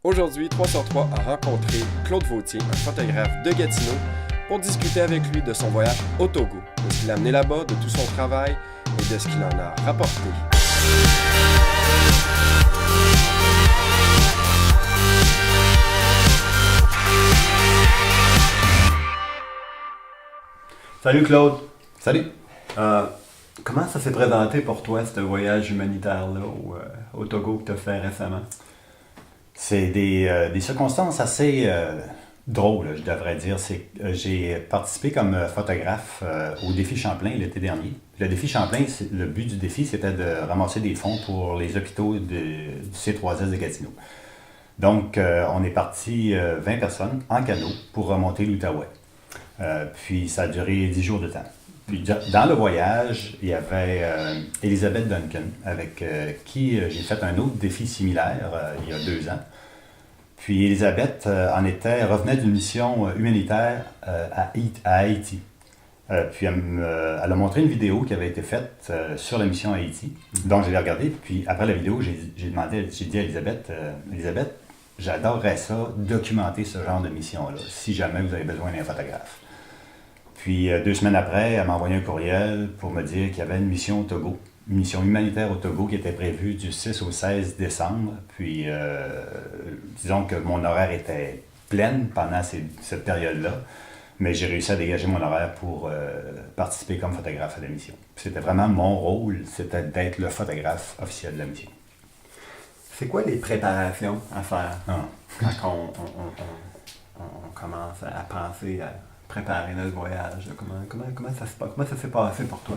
Aujourd'hui, 3 sur 3 a rencontré Claude Vautier, un photographe de Gatineau, pour discuter avec lui de son voyage au Togo, de ce qu'il a amené là-bas, de tout son travail et de ce qu'il en a rapporté. Salut Claude. Salut! Comment ça s'est présenté pour toi, ce voyage humanitaire-là au Togo que tu as fait récemment? C'est des circonstances assez drôles, je devrais dire. J'ai participé comme photographe au défi Champlain l'été dernier. Le défi Champlain, le but du défi, c'était de ramasser des fonds pour les hôpitaux du C3S de Gatineau. Donc, on est parti 20 personnes en canot pour remonter l'Outaouais. Puis, ça a duré 10 jours de temps. Puis, dans le voyage, il y avait Elisabeth Duncan, avec qui j'ai fait un autre défi similaire il y a 2 ans. Puis Elisabeth revenait d'une mission humanitaire à Haïti. Puis elle a montré une vidéo qui avait été faite sur la mission à Haïti. Donc je l'ai regardée, puis après la vidéo, j'ai dit à Elisabeth, Elisabeth, j'adorerais ça, documenter ce genre de mission-là, si jamais vous avez besoin d'un photographe. Puis 2 semaines après, elle m'a envoyé un courriel pour me dire qu'il y avait une mission au Togo, une mission humanitaire au Togo qui était prévue du 6 au 16 décembre. Puis disons que mon horaire était plein pendant cette période-là, mais j'ai réussi à dégager mon horaire pour participer comme photographe à la mission. C'était vraiment mon rôle, c'était d'être le photographe officiel de la mission. C'est quoi les préparations à faire quand on commence à penser à préparer notre voyage? Comment ça se passe? Comment ça s'est passé pour toi?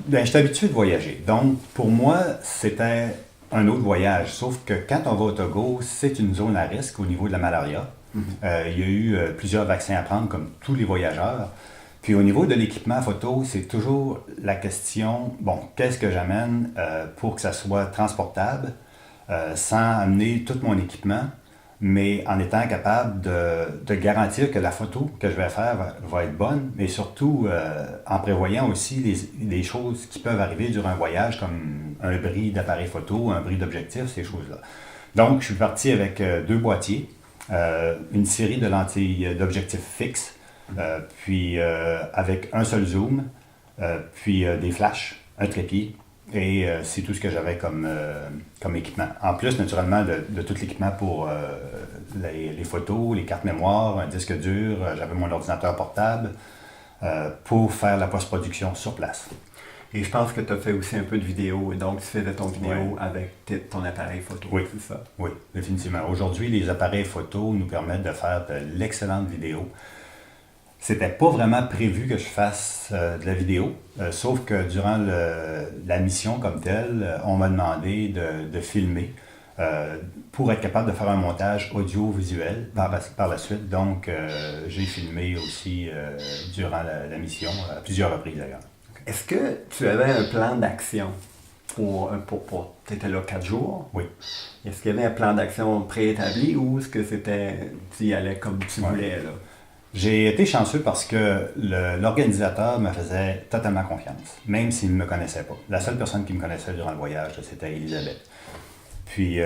Je suis habitué de voyager. Donc, pour moi, c'était un autre voyage. Sauf que quand on va au Togo, c'est une zone à risque au niveau de la malaria. Il y a eu plusieurs vaccins à prendre, comme tous les voyageurs. Puis au niveau de l'équipement photo, c'est toujours la question, qu'est-ce que j'amène pour que ça soit transportable, sans amener tout mon équipement, mais en étant capable de garantir que la photo que je vais faire va être bonne, mais surtout en prévoyant aussi les choses qui peuvent arriver durant un voyage, comme un bris d'appareil photo, un bris d'objectif, ces choses-là. Donc, je suis parti avec 2 boîtiers, une série de lentilles d'objectifs fixes, puis avec un seul zoom, puis des flashs, un trépied. Et c'est tout ce que j'avais comme équipement. En plus, naturellement, de tout l'équipement pour les photos, les cartes mémoire, un disque dur, j'avais mon ordinateur portable pour faire la post-production sur place. Et je pense que tu as fait aussi un peu de vidéo, et donc tu faisais ton vidéo avec ton appareil photo, oui. C'est ça? Oui, définitivement. Aujourd'hui, les appareils photo nous permettent de faire de l'excellente vidéo. C'était pas vraiment prévu que je fasse de la vidéo, sauf que durant la mission comme telle, on m'a demandé de filmer pour être capable de faire un montage audiovisuel par la suite. Donc, j'ai filmé aussi durant la mission, à plusieurs reprises d'ailleurs. Est-ce que tu avais un plan d'action pour tu étais là 4 jours? Oui. Est-ce qu'il y avait un plan d'action préétabli ou est-ce que tu y allais comme tu voulais là? J'ai été chanceux parce que l'organisateur me faisait totalement confiance, même s'il ne me connaissait pas. La seule personne qui me connaissait durant le voyage, c'était Elisabeth. Puis,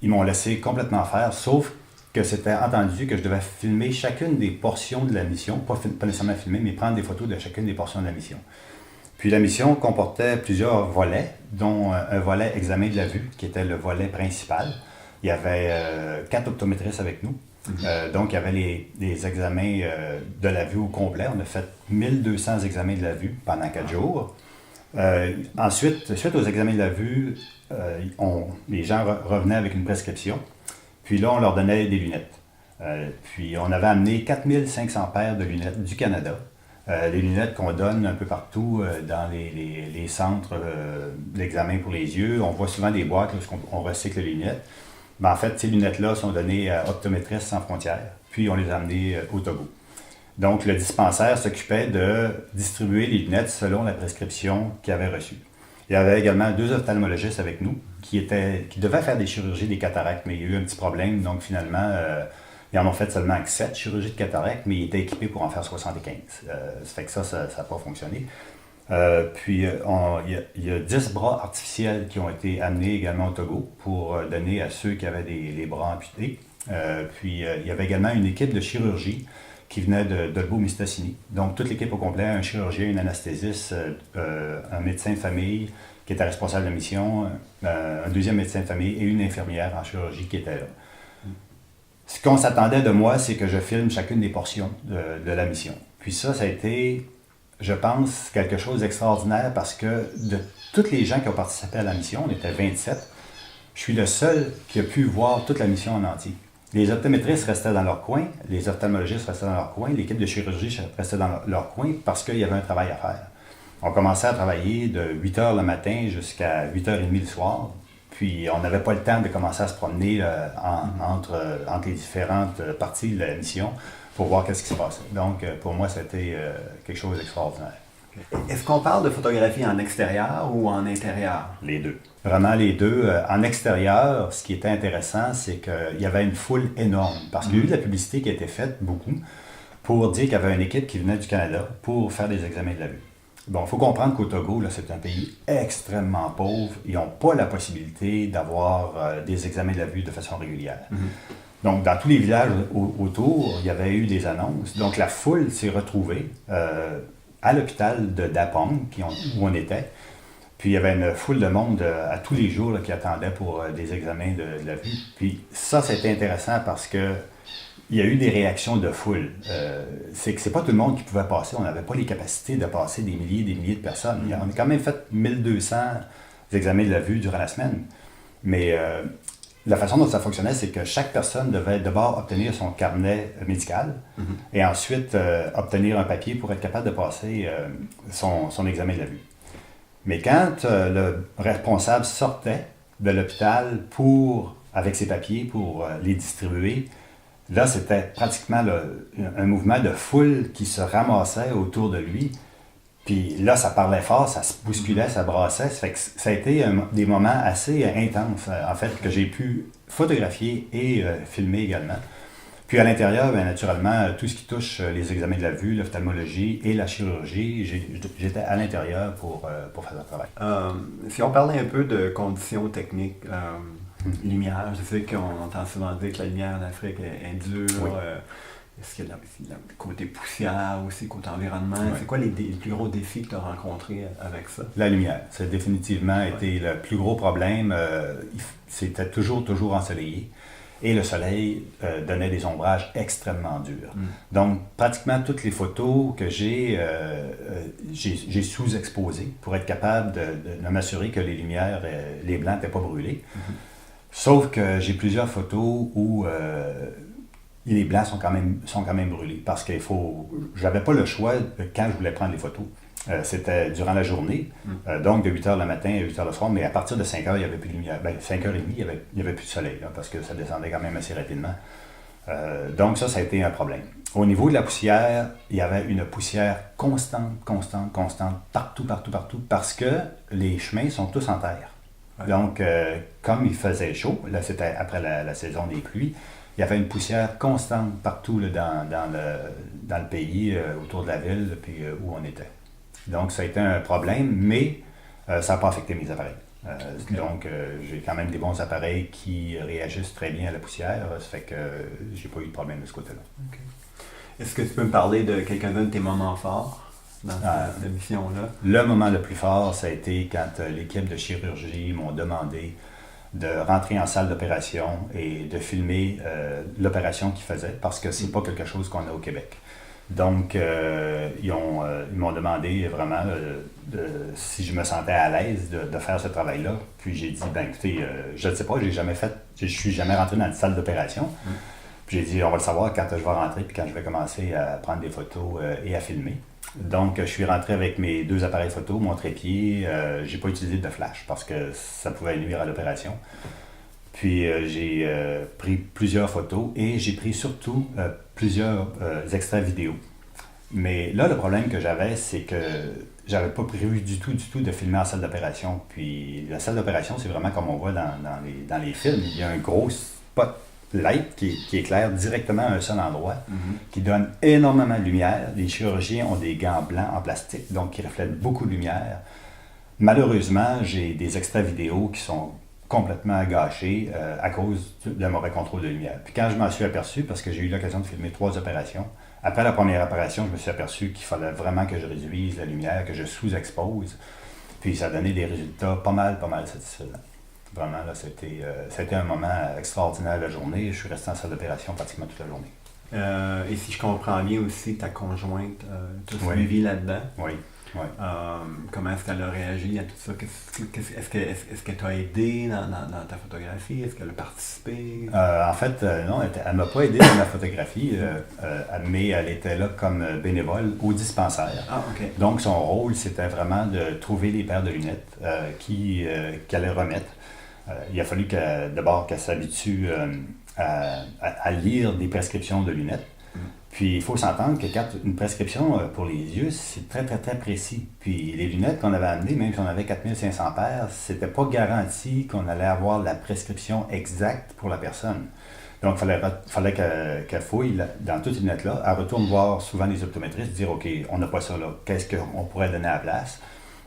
ils m'ont laissé complètement faire, sauf que c'était entendu que je devais filmer chacune des portions de la mission, pas nécessairement filmer, mais prendre des photos de chacune des portions de la mission. Puis la mission comportait plusieurs volets, dont un volet examen de la vue, qui était le volet principal. Il y avait 4 optométristes avec nous. Donc, il y avait les examens de la vue au complet. On a fait 1200 examens de la vue pendant 4 jours. Ensuite, suite aux examens de la vue, les gens revenaient avec une prescription. Puis là, on leur donnait des lunettes. Puis on avait amené 4500 paires de lunettes du Canada. Les lunettes qu'on donne un peu partout dans les centres d'examen pour les yeux. On voit souvent des boîtes lorsqu'on recycle les lunettes. Mais en fait, ces lunettes-là sont données à Optométristes sans frontières, puis on les a amenées au Togo. Donc, le dispensaire s'occupait de distribuer les lunettes selon la prescription qu'il avait reçue. Il y avait également 2 ophtalmologistes avec nous qui devaient faire des chirurgies des cataractes, mais il y a eu un petit problème, donc finalement, ils en ont fait seulement 7 chirurgies de cataractes, mais ils étaient équipés pour en faire 75. Ça fait que ça n'a pas fonctionné. Il y a 10 bras artificiels qui ont été amenés également au Togo pour donner à ceux qui avaient les bras amputés. Il y avait également une équipe de chirurgie qui venait de Dolbeau-Mistassini. Donc, toute l'équipe au complet, un chirurgien, un anesthésiste, un médecin de famille qui était responsable de la mission, un deuxième médecin de famille et une infirmière en chirurgie qui était là. Ce qu'on s'attendait de moi, c'est que je filme chacune des portions de la mission. Puis ça a été, je pense, quelque chose d'extraordinaire parce que de tous les gens qui ont participé à la mission, on était 27, je suis le seul qui a pu voir toute la mission en entier. Les optométristes restaient dans leur coin, les ophtalmologistes restaient dans leur coin, l'équipe de chirurgie restait dans leur coin parce qu'il y avait un travail à faire. On commençait à travailler de 8 h le matin jusqu'à 8 h 30 le soir. Puis on n'avait pas le temps de commencer à se promener entre les différentes parties de la mission pour voir qu'est-ce qui se passait. Donc pour moi, c'était quelque chose d'extraordinaire. Est-ce qu'on parle de photographie en extérieur ou en intérieur? Les deux. Vraiment les deux. En extérieur, ce qui était intéressant, c'est qu'il y avait une foule énorme. Parce qu'il y a eu de la publicité qui a été faite, beaucoup, pour dire qu'il y avait une équipe qui venait du Canada pour faire des examens de la vue. Bon, il faut comprendre qu'au Togo, là, c'est un pays extrêmement pauvre. Ils n'ont pas la possibilité d'avoir des examens de la vue de façon régulière. Donc, dans tous les villages autour, il y avait eu des annonces. Donc, la foule s'est retrouvée à l'hôpital de Dapong, où on était. Puis, il y avait une foule de monde à tous les jours là, qui attendait pour des examens de la vue. Puis, ça, c'était intéressant parce que il y a eu des réactions de foule. C'est que c'est pas tout le monde qui pouvait passer. On n'avait pas les capacités de passer des milliers et des milliers de personnes. On a quand même fait 1200 examens de la vue durant la semaine. Mais la façon dont ça fonctionnait, c'est que chaque personne devait d'abord obtenir son carnet médical et ensuite obtenir un papier pour être capable de passer son examen de la vue. Mais quand le responsable sortait de l'hôpital avec ses papiers pour les distribuer, là, c'était pratiquement un mouvement de foule qui se ramassait autour de lui. Puis là, ça parlait fort, ça se bousculait, ça brassait. Ça fait que ça a été des moments assez intenses, en fait, que j'ai pu photographier et filmer également. Puis à l'intérieur, bien, naturellement, tout ce qui touche les examens de la vue, l'ophtalmologie et la chirurgie, j'étais à l'intérieur pour faire le travail. Si on parlait un peu de conditions techniques, lumière, je sais qu'on entend souvent dire que la lumière en Afrique est dure. Oui. Est-ce qu'il y a le côté poussière aussi, côté environnement? Oui. C'est quoi les plus gros défis que tu as rencontrés avec ça? La lumière, ça a définitivement été le plus gros problème. C'était toujours ensoleillé. Et le soleil donnait des ombrages extrêmement durs. Donc, pratiquement toutes les photos que j'ai sous-exposées pour être capable de m'assurer que les lumières, les blancs n'étaient pas brûlés. Sauf que j'ai plusieurs photos où les blancs sont quand même brûlés parce que j'avais pas le choix de quand je voulais prendre les photos. C'était durant la journée, donc de 8 h le matin à 8 h le soir, mais à partir de 5 h, il n'y avait plus de lumière. 5 h 30, il n'y avait plus de soleil, là, parce que ça descendait quand même assez rapidement. Donc ça a été un problème. Au niveau de la poussière, il y avait une poussière constante, partout, parce que les chemins sont tous en terre. Ouais. Donc, comme il faisait chaud, là c'était après la saison des pluies, il y avait une poussière constante partout là, dans le pays, autour de la ville, puis où on était. Donc, ça a été un problème, mais ça n'a pas affecté mes appareils. Okay. Donc, j'ai quand même des bons appareils qui réagissent très bien à la poussière. Ça fait que j'ai pas eu de problème de ce côté-là. Okay. Est-ce que tu peux me parler de quelques-uns de tes moments forts dans cette mission-là? Le moment le plus fort, ça a été quand l'équipe de chirurgie m'ont demandé de rentrer en salle d'opération et de filmer l'opération qu'ils faisaient, parce que c'est pas quelque chose qu'on a au Québec. Donc, ils m'ont demandé vraiment si je me sentais à l'aise de faire ce travail-là. Puis j'ai dit, écoutez, je ne sais pas, je suis jamais rentré dans une salle d'opération. Puis j'ai dit, on va le savoir quand je vais rentrer, puis quand je vais commencer à prendre des photos et à filmer. Donc, je suis rentré avec mes 2 appareils photo, mon trépied. J'ai pas utilisé de flash parce que ça pouvait nuire à l'opération. Puis j'ai pris plusieurs photos et j'ai pris surtout plusieurs extraits vidéo. Mais là, le problème que j'avais, c'est que j'avais pas prévu du tout de filmer en salle d'opération. Puis la salle d'opération, c'est vraiment comme on voit dans les films. Il y a un gros spot light qui éclaire directement à un seul endroit, qui donne énormément de lumière. Les chirurgiens ont des gants blancs en plastique, donc qui reflètent beaucoup de lumière. Malheureusement, j'ai des extraits vidéo qui sont complètement gâchés à cause d'un mauvais contrôle de lumière. Puis quand je m'en suis aperçu, parce que j'ai eu l'occasion de filmer 3 opérations, après la première opération, je me suis aperçu qu'il fallait vraiment que je réduise la lumière, que je sous-expose. Puis ça a donné des résultats pas mal satisfaisants. Vraiment, là, c'était un moment extraordinaire de la journée. Je suis resté en salle d'opération pratiquement toute la journée. Et si je comprends bien aussi, ta conjointe t'a Oui. suivi là-dedans. Oui. Comment est-ce qu'elle a réagi à tout ça? Est-ce qu'elle t'a aidé dans ta photographie? Est-ce qu'elle a participé? En fait, non, elle ne m'a pas aidé dans ma photographie, mais elle était là comme bénévole au dispensaire. Ah, OK. Donc, son rôle, c'était vraiment de trouver les paires de lunettes qu'elle allait remettre. Il a fallu d'abord qu'elle s'habitue à lire des prescriptions de lunettes. Puis, il faut s'entendre que quand une prescription pour les yeux, c'est très, très, très précis. Puis, les lunettes qu'on avait amenées, même si on avait 4500 paires, c'était pas garanti qu'on allait avoir la prescription exacte pour la personne. Donc, il fallait qu'elle fouille dans toutes ces lunettes-là. Elle retourne voir souvent les optométristes, dire « OK, on n'a pas ça là, qu'est-ce qu'on pourrait donner à la place? »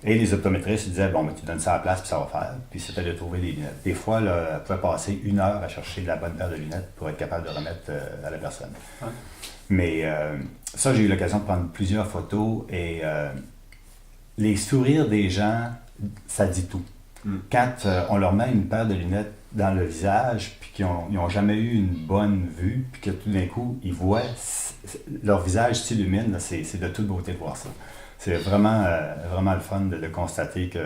Et les optométristes disaient « Bon, ben, tu donnes ça à la place, puis ça va faire. » Puis c'était de trouver les lunettes. Des fois, là, elle pouvait passer 1 heure à chercher la bonne paire de lunettes pour être capable de remettre à la personne. Ouais. Mais ça, j'ai eu l'occasion de prendre plusieurs photos et les sourires des gens, ça dit tout. Quand on leur met une paire de lunettes dans le visage, puis qu'ils n'ont jamais eu une bonne vue, puis que tout d'un coup, ils voient, leur visage s'illumine, c'est de toute beauté de voir ça. C'est vraiment le fun de constater que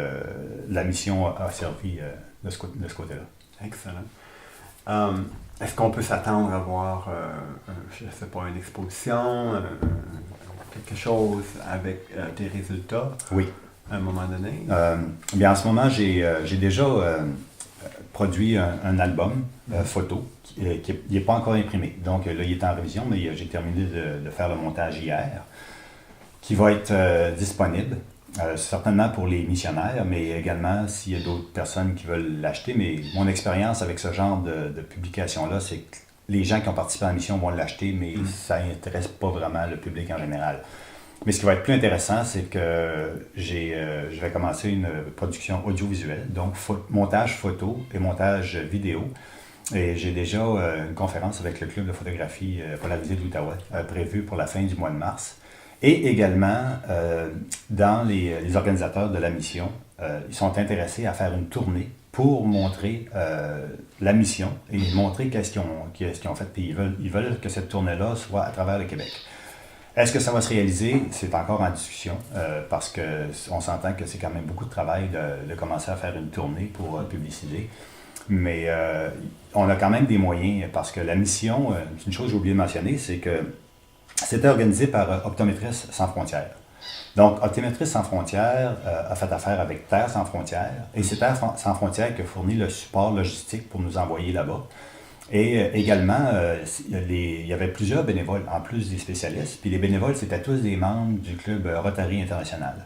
la mission a servi de ce côté-là. Excellent. Est-ce qu'on peut s'attendre à voir, je ne sais pas, une exposition, quelque chose avec tes résultats? Oui. À un moment donné? Bien, en ce moment, j'ai déjà produit un album photo qui n'est pas encore imprimé. Donc là, il est en révision, mais j'ai terminé de faire le montage hier, qui va être disponible. Certainement pour les missionnaires, mais également s'il y a d'autres personnes qui veulent l'acheter. Mais mon expérience avec ce genre de publication-là, c'est que les gens qui ont participé à la mission vont l'acheter, mais ça n'intéresse pas vraiment le public en général. Mais ce qui va être plus intéressant, c'est que je vais commencer une production audiovisuelle, donc montage photo et montage vidéo. Et j'ai déjà une conférence avec le club de photographie polarisée de l'Outaouais prévue pour la fin du mois de mars. Et également, dans les organisateurs de la mission, ils sont intéressés à faire une tournée pour montrer la mission et montrer qu'est-ce qu'ils ont fait. Puis ils veulent que cette tournée-là soit à travers le Québec. Est-ce que ça va se réaliser? C'est encore en discussion parce qu'on s'entend que c'est quand même beaucoup de travail de commencer à faire une tournée pour publiciser. Mais on a quand même des moyens parce que la mission, c'est une chose que j'ai oublié de mentionner, c'est que c'était organisé par Optométristes sans frontières. Donc, Optométristes sans frontières a fait affaire avec Terre sans frontières et c'est Terre sans frontières qui a fourni le support logistique pour nous envoyer là-bas. Et également, il y avait plusieurs bénévoles, en plus des spécialistes. Puis les bénévoles, c'était tous des membres du club Rotary International.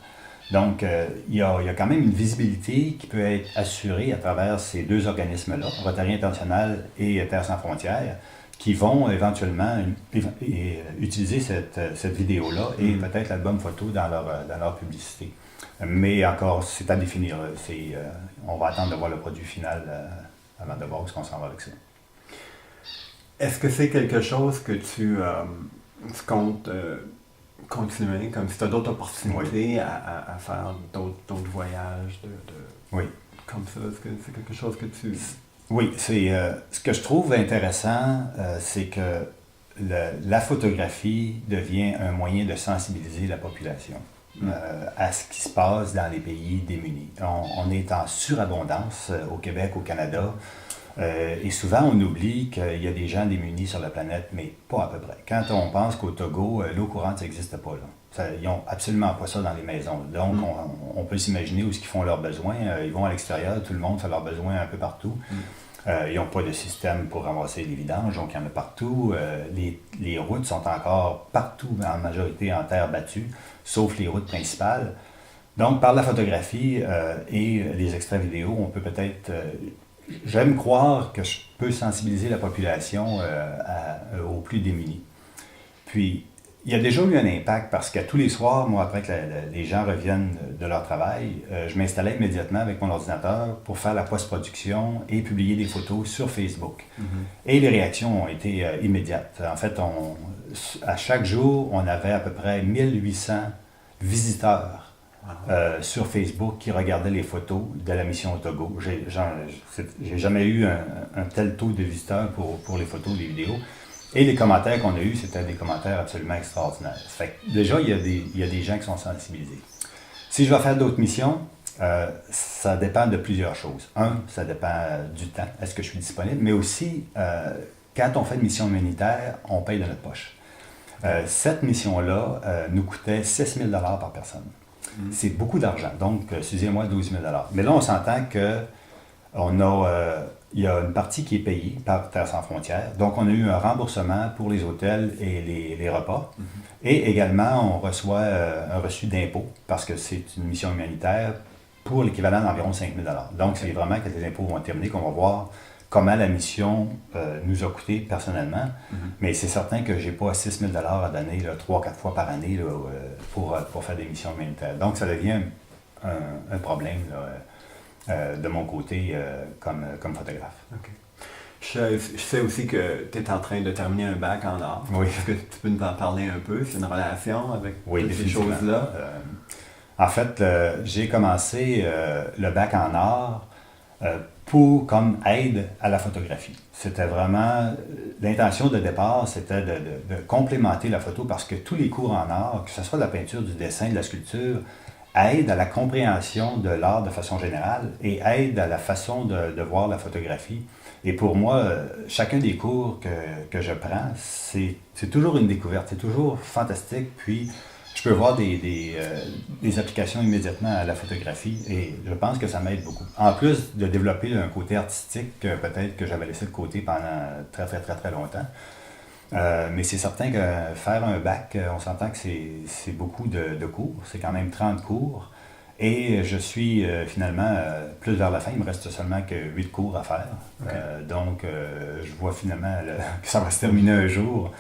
Donc, il y a quand même une visibilité qui peut être assurée à travers ces 2 organismes-là, Rotary International et Terre sans frontières, qui vont éventuellement utiliser cette vidéo-là et peut-être l'album photo dans leur publicité. Mais encore, c'est à définir. On va attendre de voir le produit final avant de voir où on s'en va avec ça. Est-ce que c'est quelque chose que tu comptes continuer, comme si tu as d'autres opportunités à faire d'autres voyages Oui. Comme ça? Est-ce que c'est quelque chose que tu... Oui, ce que je trouve intéressant, c'est que la photographie devient un moyen de sensibiliser la population à ce qui se passe dans les pays démunis. On est en surabondance au Québec, au Canada, et souvent on oublie qu'il y a des gens démunis sur la planète, mais pas à peu près. Quand on pense qu'au Togo, l'eau courante, ça n'existe pas là. Ils n'ont absolument pas ça dans les maisons. Donc, on peut s'imaginer où ils font leurs besoins. Ils vont à l'extérieur, tout le monde fait leurs besoins un peu partout. Ils n'ont pas de système pour ramasser les vidanges, donc il y en a partout. Les routes sont encore partout, en majorité en terre battue, sauf les routes principales. Donc, par la photographie et les extraits vidéo, on peut peut-être j'aime croire que je peux sensibiliser la population aux plus démunis. Puis, il y a déjà eu un impact parce qu'à tous les soirs, moi, après que les gens reviennent de leur travail, je m'installais immédiatement avec mon ordinateur pour faire la post-production et publier des photos sur Facebook. Et les réactions ont été immédiates. En fait, à chaque jour, on avait à peu près 1800 visiteurs sur Facebook qui regardaient les photos de la mission Otogo. J'ai jamais eu un tel taux de visiteurs pour les photos, les vidéos. Et les commentaires qu'on a eus, c'était des commentaires absolument extraordinaires. Fait que déjà, il y a des gens qui sont sensibilisés. Si je vais faire d'autres missions, ça dépend de plusieurs choses. Ça dépend du temps, est-ce que je suis disponible, mais aussi, quand on fait une mission humanitaire, on paye de notre poche. Cette mission-là nous coûtait 6 000 $ par personne. C'est beaucoup d'argent, donc, excusez-moi, 12 000 $. Mais là, on s'entend que il y a une partie qui est payée par Terre sans frontières. Donc, on a eu un remboursement pour les hôtels et les repas. Et également, on reçoit un reçu d'impôt parce que c'est une mission humanitaire pour l'équivalent d'environ 5 000 $. Donc, c'est vraiment quand les impôts vont terminer qu'on va voir comment la mission nous a coûté personnellement. Mais c'est certain que je n'ai pas 6 000 $ à donner 3-4 fois par année là, pour faire des missions humanitaires. Donc, ça devient un problème là, de mon côté comme photographe. Okay. Je sais aussi que tu es en train de terminer un bac en art. Oui. Est-ce que tu peux nous en parler un peu? C'est une relation avec toutes ces choses-là? En fait, j'ai commencé le bac en art comme aide à la photographie. C'était vraiment... L'intention de départ, c'était de complémenter la photo parce que tous les cours en art, que ce soit de la peinture, du dessin, de la sculpture, aident à la compréhension de l'art de façon générale et aident à la façon de voir la photographie. Et pour moi, chacun des cours que je prends, c'est toujours une découverte, c'est toujours fantastique. Puis, je peux voir des applications immédiatement à la photographie et je pense que ça m'aide beaucoup. En plus de développer un côté artistique peut-être que j'avais laissé de côté pendant très, très, très, très longtemps. Mais c'est certain que faire un bac, on s'entend que c'est beaucoup de cours. C'est quand même 30 cours. Et je suis finalement plus vers la fin. Il me reste seulement que 8 cours à faire. Okay. Donc, je vois finalement que ça va se terminer un jour.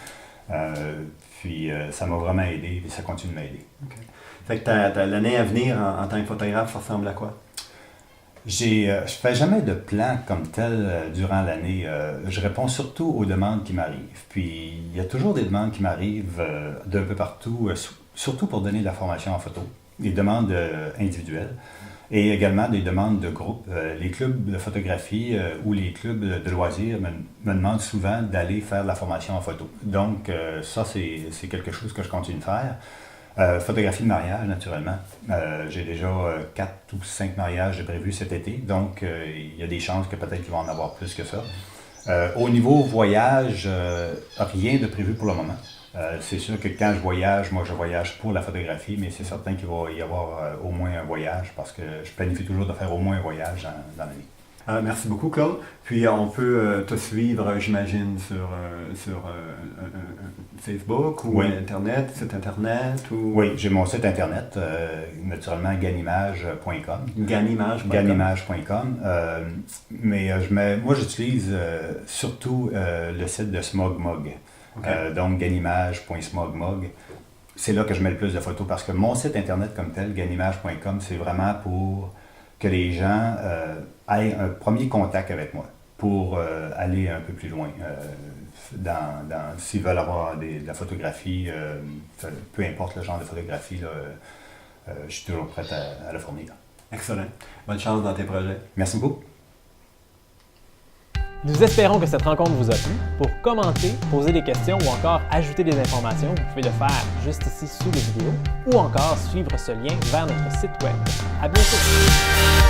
Puis, ça m'a vraiment aidé et ça continue de m'aider. Okay. Fait que l'année à venir en tant que photographe, ça ressemble à quoi? Je ne fais jamais de plan comme tel durant l'année. Je réponds surtout aux demandes qui m'arrivent. Puis, il y a toujours des demandes qui m'arrivent d'un peu partout, surtout pour donner de la formation en photo, des demandes individuelles et également des demandes de groupe. Les clubs de photographie ou les clubs de loisirs me demandent souvent d'aller faire de la formation en photo. Donc, ça, c'est quelque chose que je continue de faire. Photographie de mariage, naturellement. J'ai déjà 4 ou 5 mariages de prévus cet été, donc il y a des chances que peut-être qu'il va en avoir plus que ça. Au niveau voyage, rien de prévu pour le moment. C'est sûr que quand je voyage, moi je voyage pour la photographie, mais c'est certain qu'il va y avoir au moins un voyage parce que je planifie toujours de faire au moins un voyage dans l'année. Merci beaucoup, Claude. Puis on peut te suivre, j'imagine, sur Facebook ou Internet, site Internet ou... Oui, j'ai mon site Internet, naturellement ganimage.com. Ganimage.com. Mais moi, j'utilise surtout le site de SmogMog. Okay. Donc, ganimage.smogmog. C'est là que je mets le plus de photos parce que mon site Internet comme tel, ganimage.com, c'est vraiment pour que les gens aient un premier contact avec moi pour aller un peu plus loin. S'ils veulent avoir de la photographie, peu importe le genre de photographie, là, je suis toujours prêt à le fournir. Excellent. Bonne chance dans tes projets. Merci beaucoup. Nous espérons que cette rencontre vous a plu. Pour commenter, poser des questions ou encore ajouter des informations, vous pouvez le faire juste ici sous la vidéo ou encore suivre ce lien vers notre site web. À bientôt!